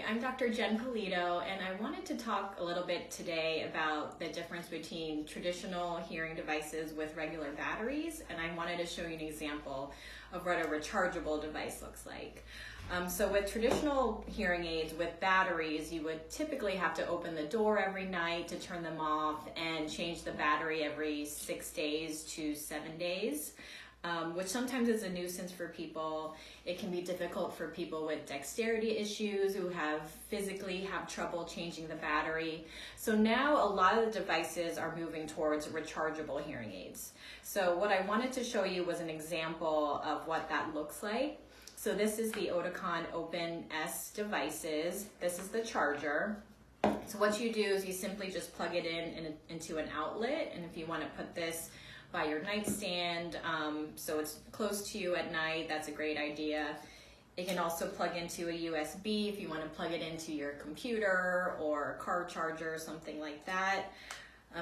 I'm Dr. Jen Pulido, and I wanted to talk a little bit today about the difference between traditional hearing devices with regular batteries, and I wanted to show you an example of what a rechargeable device looks like. So with traditional hearing aids with batteries, you would typically have to open the door every night to turn them off and change the battery every 6 days to 7 days. Which sometimes is a nuisance for people. It can be difficult for people with dexterity issues who physically have trouble changing the battery. So now a lot of the devices are moving towards rechargeable hearing aids. So what I wanted to show you was an example of what that looks like. So this is the Oticon Open S devices. This is the charger. So what you do is you simply just plug it into an outlet, and if you want to put this by your nightstand, so it's close to you at night, that's a great idea. It can also plug into a USB if you want to plug it into your computer or car charger or something like that.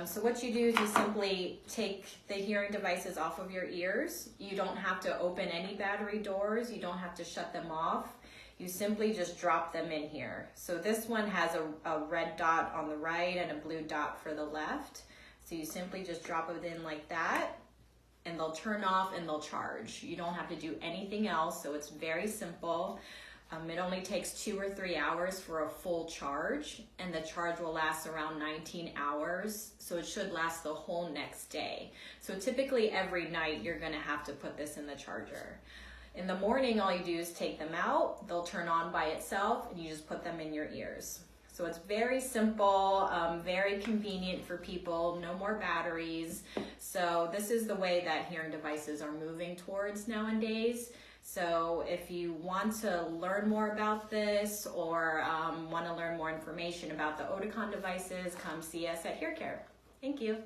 So what you do is you simply take the hearing devices off of your ears. You don't have to open any battery doors. You don't have to shut them off. You simply just drop them in here. So this one has a red dot on the right and a blue dot for the left. So you simply just drop it in like that, and they'll turn off and they'll charge. You don't have to do anything else, so it's very simple. It only takes 2 or 3 hours for a full charge, and the charge will last around 19 hours, so it should last the whole next day. So typically every night you're gonna have to put this in the charger. In the morning, all you do is take them out, they'll turn on by itself, and you just put them in your ears. So it's very simple, very convenient for people, no more batteries. So this is the way that hearing devices are moving towards nowadays. So if you want to learn more about this or want to learn more information about the Oticon devices, come see us at HearCare. Thank you.